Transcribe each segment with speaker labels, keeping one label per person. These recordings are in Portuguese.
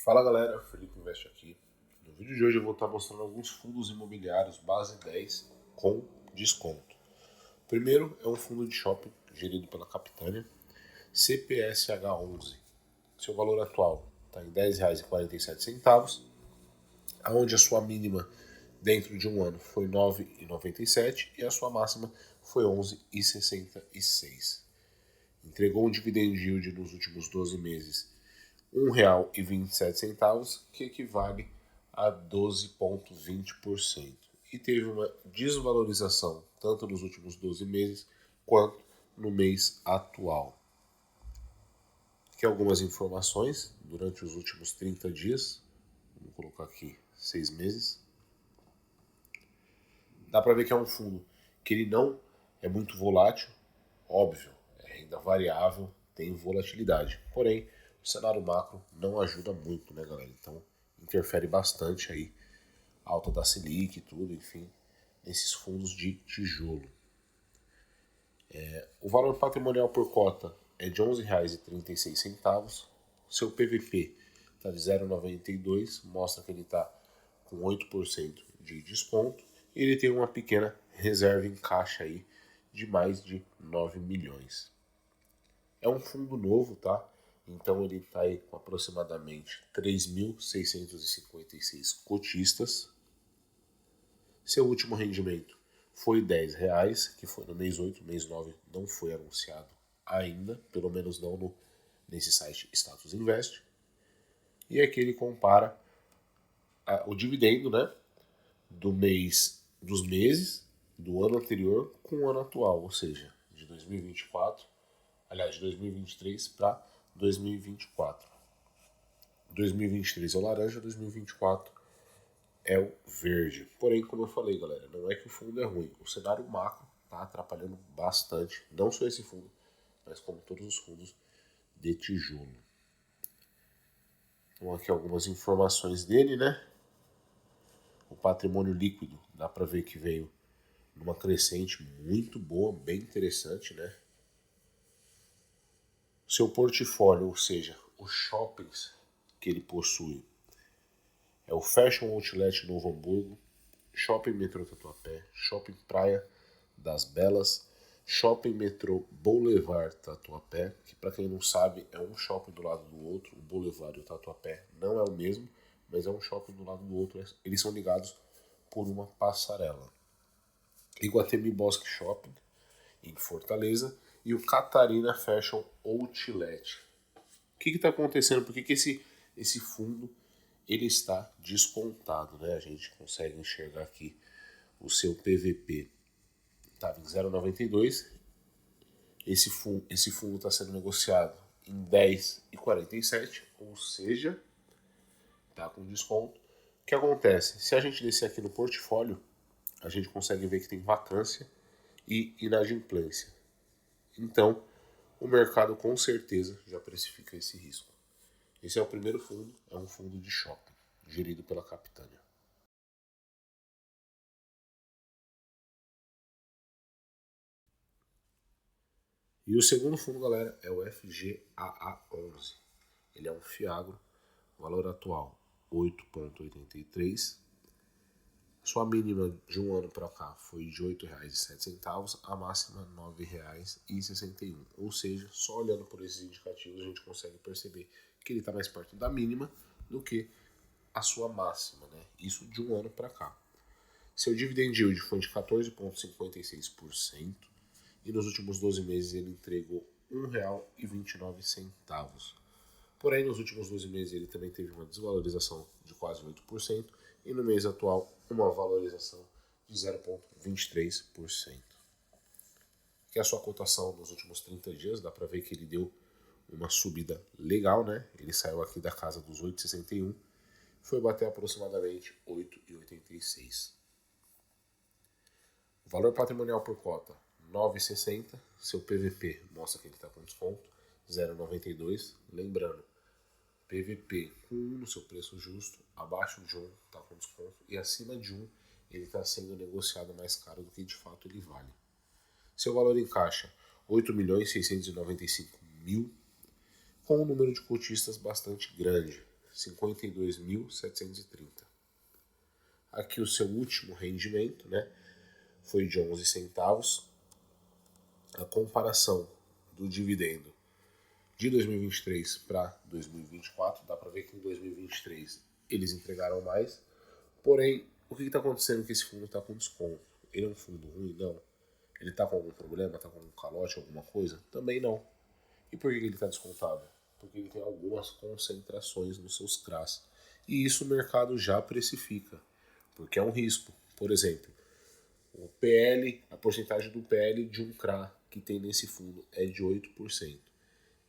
Speaker 1: Fala galera, Felipe Invest aqui. No vídeo de hoje eu vou estar mostrando alguns fundos imobiliários base 10 com desconto. O primeiro é um fundo de shopping gerido pela Capitânia, CPSH11. Seu valor atual está em R$ 10,47, onde a sua mínima dentro de um ano foi R$ 9,97 e a sua máxima foi R$ 11,66. Entregou um dividend yield nos últimos 12 meses R$ 1,27, que equivale a 12,20%. E teve uma desvalorização tanto nos últimos 12 meses quanto no mês atual. Aqui algumas informações durante os últimos 30 dias. Vamos colocar aqui 6 meses. Dá para ver que é um fundo que ele não é muito volátil, óbvio, é renda variável, tem volatilidade. Porém, o cenário macro não ajuda muito, né, galera? Então, interfere bastante aí a alta da Selic e tudo, enfim, nesses fundos de tijolo. O valor patrimonial por cota é de R$ 11,36. Seu PVP está de 0,92, mostra que ele está com 8% de desconto. E ele tem uma pequena reserva em caixa aí de mais de 9 milhões. É um fundo novo, tá? Então ele está aí com aproximadamente 3.656 cotistas. Seu último rendimento foi R$ 10, que foi no mês 8, mês 9 não foi anunciado ainda, pelo menos não nesse site Status Invest. E aqui ele compara o dividendo, né, dos meses do ano anterior com o ano atual, ou seja, de 2024, aliás, de 2023 para 2024. 2023 é o laranja, 2024 é o verde. Porém, como eu falei, galera, não é que o fundo é ruim. O cenário macro está atrapalhando bastante, não só esse fundo, mas como todos os fundos de tijolo. Então aqui algumas informações dele, né? O patrimônio líquido, dá para ver que veio numa crescente muito boa, bem interessante, né? Seu portfólio, ou seja, os shoppings que ele possui, é o Fashion Outlet Novo Hamburgo, Shopping Metrô Tatuapé, Shopping Praia das Belas, Shopping Metrô Boulevard Tatuapé, que para quem não sabe é um shopping do lado do outro, o Boulevard e o Tatuapé não é o mesmo, mas é um shopping do lado do outro, eles são ligados por uma passarela. Iguatemi Bosque Shopping, em Fortaleza, e o Catarina Fashion Outlet. O que está acontecendo? Por que esse fundo ele está descontado, né? A gente consegue enxergar aqui o seu PVP estava em 0,92. Esse fundo está sendo negociado em 10,47, ou seja, está com desconto. O que acontece? Se a gente descer aqui no portfólio, a gente consegue ver que tem vacância e inadimplência. Então, o mercado com certeza já precifica esse risco. Esse é o primeiro fundo, é um fundo de shopping, gerido pela Capitânia. E o segundo fundo, galera, é o FGAA11. Ele é um FIAGRO, valor atual 8,83. Sua mínima de um ano para cá foi de R$ 8,07, a máxima R$ 9,61. Ou seja, só olhando por esses indicativos a gente consegue perceber que ele está mais perto da mínima do que a sua máxima, né? Isso de um ano para cá. Seu dividend yield foi de 14,56% e nos últimos 12 meses ele entregou R$ 1,29. Porém, nos últimos 12 meses ele também teve uma desvalorização de quase 8% e no mês atual uma valorização de 0,23%. Que é a sua cotação nos últimos 30 dias, dá para ver que ele deu uma subida legal, né? Ele saiu aqui da casa dos 8,61, foi bater aproximadamente 8,86. O valor patrimonial por cota, 9,60. Seu PVP mostra que ele está com desconto, 0,92. Lembrando, PVP com 1 no seu preço justo, abaixo de 1 está com desconto e acima de 1 ele está sendo negociado mais caro do que de fato ele vale. Seu valor em caixa, 8.695.000, com um número de cotistas bastante grande. 52.730. Aqui o seu último rendimento, né, foi de 11 centavos. A comparação do dividendo de 2023 para 2024, dá para ver que em 2023 eles entregaram mais. Porém, o que está acontecendo é que esse fundo está com desconto? Ele é um fundo ruim? Não. Ele está com algum problema? Está com algum calote, alguma coisa? Também não. E por que ele está descontado? Porque ele tem algumas concentrações nos seus CRAs. E isso o mercado já precifica, porque é um risco. Por exemplo, o PL, a porcentagem do PL de um CRA que tem nesse fundo é de 8%.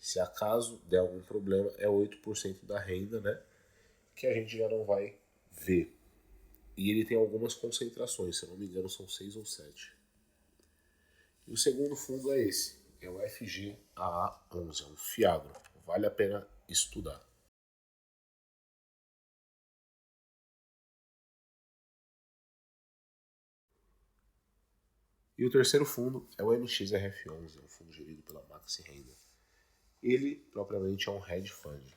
Speaker 1: Se acaso der algum problema, é 8% da renda, né? Que a gente já não vai ver. E ele tem algumas concentrações, se eu não me engano são 6 ou 7. E o segundo fundo é esse, é o FGAA11, é um Fiagro. Vale a pena estudar. E o terceiro fundo é o MXRF11, é um fundo gerido pela Maxi Renda. Ele, propriamente, é um hedge fund.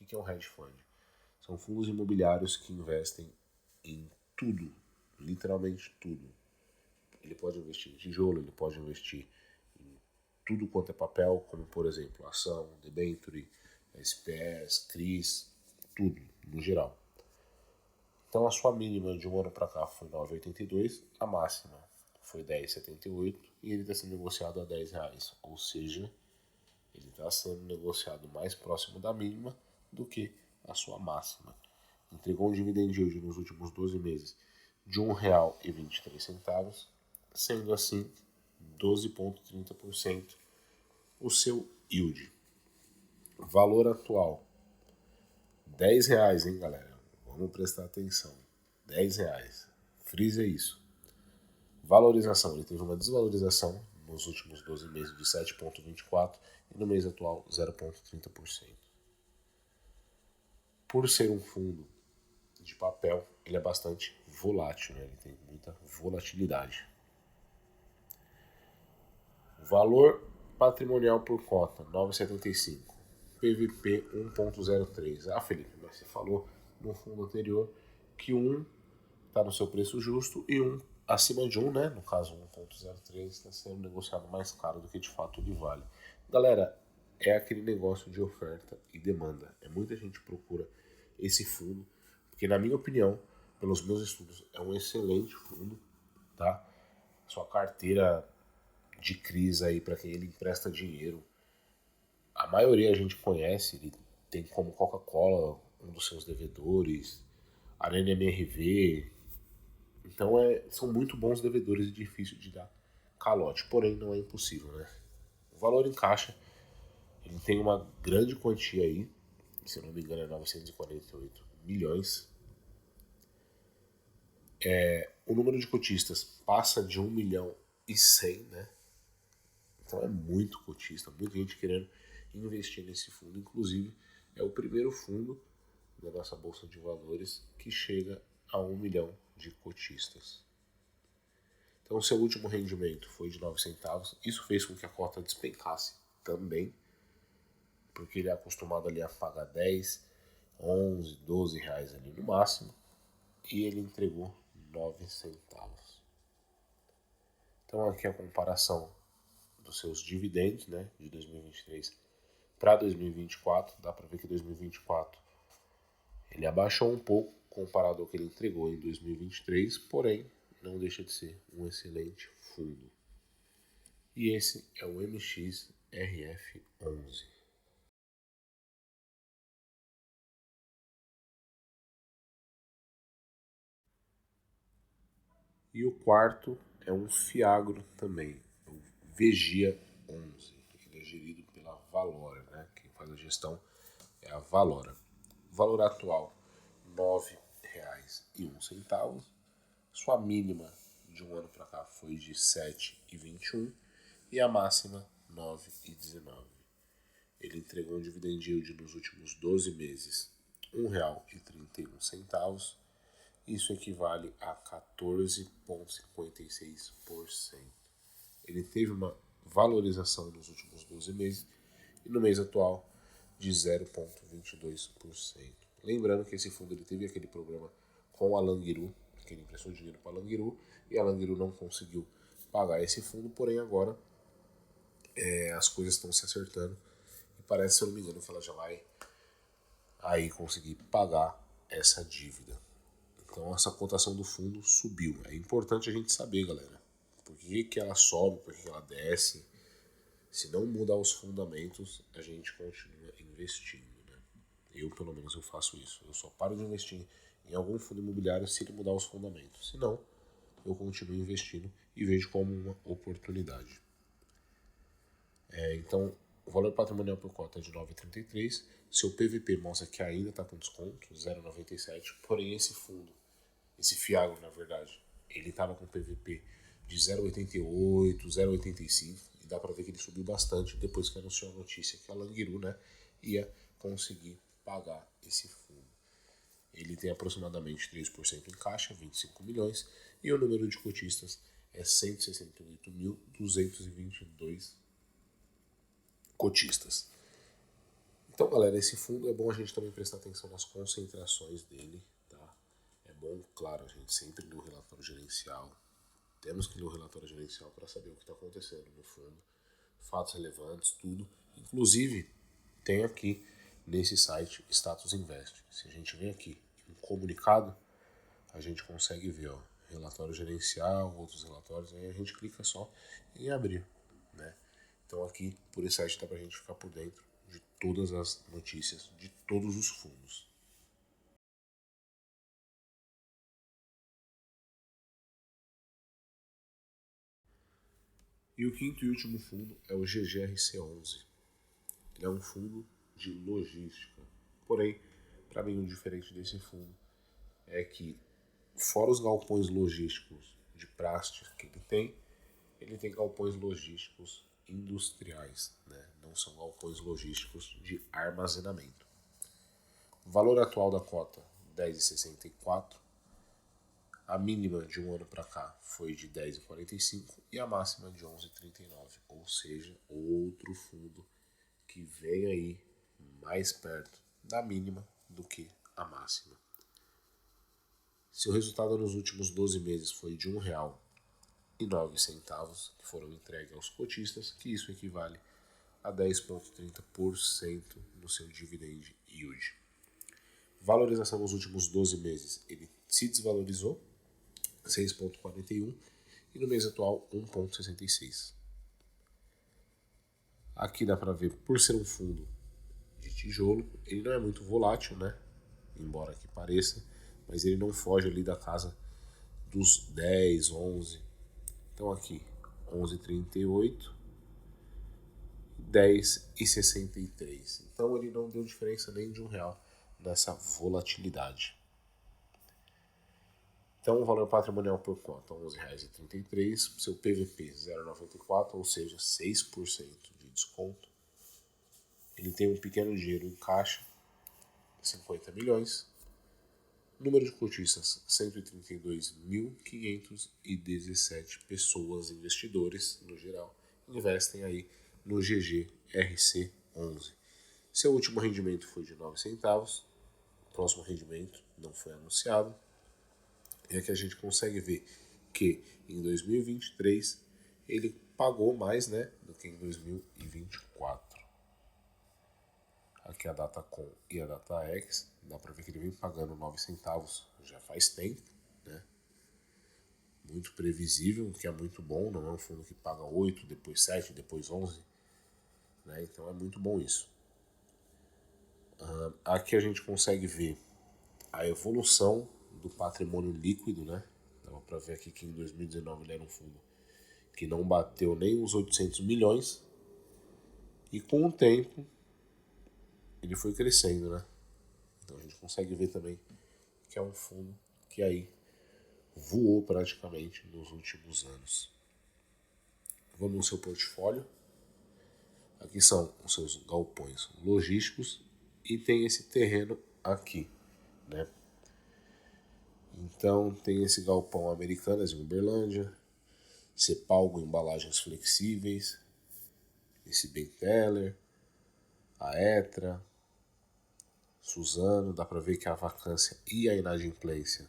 Speaker 1: O que é um hedge fund? São fundos imobiliários que investem em tudo, literalmente tudo. Ele pode investir em tijolo, ele pode investir em tudo quanto é papel, como, por exemplo, ação, debenture, SPS, CRIs, tudo, no geral. Então, a sua mínima de um ano para cá foi 9,82, a máxima foi 10,78 e ele está sendo negociado a R$10. Ou seja, ele está sendo negociado mais próximo da mínima do que a sua máxima. Entregou um dividend yield nos últimos 12 meses de R$1,23, sendo assim 12,30% o seu yield. Valor atual, R$10, hein, galera? Vamos prestar atenção. R$10. Frisa isso. Valorização, ele teve uma desvalorização nos últimos 12 meses de 7,24% e no mês atual 0,30%. Por ser um fundo de papel, ele é bastante volátil, né? Ele tem muita volatilidade. Valor patrimonial por cota, 9,75. PVP 1,03. Ah, Felipe, mas você falou no fundo anterior que um está no seu preço justo e um acima de um, né? No caso 1,03 está sendo negociado mais caro do que de fato ele vale. Galera, é aquele negócio de oferta e demanda. Muita gente procura esse fundo, porque na minha opinião, pelos meus estudos, é um excelente fundo, tá? Sua carteira de crise aí para quem ele empresta dinheiro, a maioria a gente conhece, ele tem como Coca-Cola um dos seus devedores, Arena MRV, então são muito bons devedores e difícil de dar calote, porém não é impossível, né? O valor em caixa, ele tem uma grande quantia aí, se eu não me engano é 948 milhões. O número de cotistas passa de 1.100.000, né? Então é muito cotista, muita gente querendo investir nesse fundo. Inclusive, é o primeiro fundo da nossa Bolsa de Valores que chega a 1 milhão de cotistas. Então, o seu último rendimento foi de 9 centavos. Isso fez com que a cota despencasse também, porque ele é acostumado ali a pagar 10, 11, 12 reais ali no máximo, e ele entregou 9 centavos. Então, aqui a comparação dos seus dividendos, né, de 2023 para 2024, dá para ver que 2024 ele abaixou um pouco comparado ao que ele entregou em 2023, porém não deixa de ser um excelente fundo. E esse é o MXRF11. E o quarto é um Fiagro também, o Vigia 11. Ele é gerido pela Valora, né? Quem faz a gestão é a Valora. O valor atual, R$9,01. Sua mínima de um ano para cá foi de 7,21 e a máxima 9,19. Ele entregou um dividend yield nos últimos 12 meses R$1,31. Isso equivale a 14,56%. Ele teve uma valorização nos últimos 12 meses e no mês atual de 0,22%. Lembrando que esse fundo ele teve aquele problema com a Languiru, que ele emprestou dinheiro para a Languiru e a Languiru não conseguiu pagar esse fundo, porém agora as coisas estão se acertando e parece, se eu não me engano, que ela já vai aí conseguir pagar essa dívida. Então essa cotação do fundo subiu. É importante a gente saber, galera, por que ela sobe, por que ela desce. Se não mudar os fundamentos, a gente continua investindo, né? Eu, pelo menos, eu faço isso. Eu só paro de investir em algum fundo imobiliário se ele mudar os fundamentos. Se não, eu continuo investindo e vejo como uma oportunidade. Então, o valor patrimonial por cota é de 9,33. Seu PVP mostra que ainda está com desconto, 0,97. Porém, esse fundo, esse Fiagro, na verdade, ele estava com PVP de 0,88, 0,85. E dá para ver que ele subiu bastante depois que anunciou a notícia que a Languiru, né, ia conseguir pagar esse fundo. Ele tem aproximadamente 3% em caixa, 25 milhões, e o número de cotistas é 168.222 cotistas. Então, galera, esse fundo é bom a gente também prestar atenção nas concentrações dele, tá? É bom, claro, a gente sempre lê o relatório gerencial. Temos que ler o relatório gerencial para saber o que está acontecendo no fundo, fatos relevantes, tudo. Inclusive, tem aqui nesse site Status Invest. Se a gente vem aqui em comunicado, a gente consegue ver, ó, relatório gerencial, outros relatórios, aí a gente clica só em abrir, né? Então aqui, por esse site, dá pra gente ficar por dentro de todas as notícias de todos os fundos. E o quinto e último fundo é o GGRC11. Ele é um fundo de logística. Porém, para mim, o diferente desse fundo é que, fora os galpões logísticos de plástico que ele tem galpões logísticos industriais, né? Não são galpões logísticos de armazenamento. O valor atual da cota, 10,64. A mínima de um ano para cá foi de 10,45 e a máxima de 11,39. Ou seja, outro fundo que vem aí mais perto da mínima do que a máxima. Seu resultado nos últimos 12 meses foi de R$1,09 que foram entregues aos cotistas, que isso equivale a 10,30% no seu dividend yield. Valorização nos últimos 12 meses, ele se desvalorizou, 6,41, e no mês atual 1,66. Aqui dá para ver, por ser um fundo de tijolo, ele não é muito volátil, né? Embora que pareça, mas ele não foge ali da casa dos 10, 11. Então aqui 11,38, 10,63. Então ele não deu diferença nem de R$1 nessa volatilidade. Então o valor patrimonial por cota R$ 11,33, seu PVP 0,94, ou seja, 6% de desconto. Ele tem um pequeno dinheiro em caixa, 50 milhões. Número de cotistas, 132.517 pessoas, investidores no geral, investem aí no GGRC11. Seu último rendimento foi de 9 centavos, o próximo rendimento não foi anunciado. E aqui a gente consegue ver que em 2023 ele pagou mais, né, do que em 2024. Aqui a data com e a data X, dá para ver que ele vem pagando 9 centavos já faz tempo, né? Muito previsível, o que é muito bom, não é um fundo que paga 8, depois 7, depois 11, né? Então é muito bom isso. Aqui a gente consegue ver a evolução do patrimônio líquido, né? Dá para ver aqui que em 2019 ele era um fundo que não bateu nem os 800 milhões e com o tempo ele foi crescendo, né? Então a gente consegue ver também que é um fundo que aí voou praticamente nos últimos anos. Vamos no seu portfólio. Aqui são os seus galpões logísticos e tem esse terreno aqui, né? Então tem esse galpão Americanas em Uberlândia, Cepalgo Embalagens Flexíveis, esse Benteler, a Etra, Suzano, dá para ver que a vacância e a inadimplência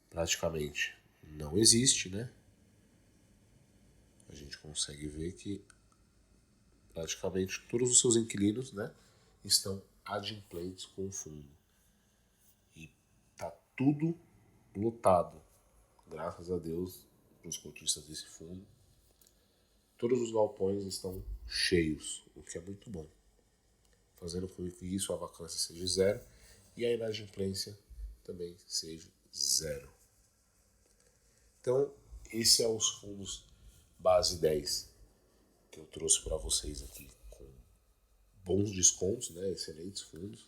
Speaker 1: praticamente não existe, né? A gente consegue ver que praticamente todos os seus inquilinos, né, estão adimplentes com o fundo. E tá tudo lotado, graças a Deus, para os cotistas desse fundo. Todos os galpões estão cheios, o que é muito bom, fazendo com que isso, a vacância seja zero e a inadimplência também seja zero. Então, esse é os fundos base 10 que eu trouxe para vocês aqui, com bons descontos, né? Excelentes fundos.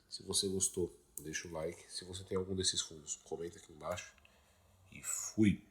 Speaker 1: Se você gostou, deixa o like. Se você tem algum desses fundos, comenta aqui embaixo. E fui!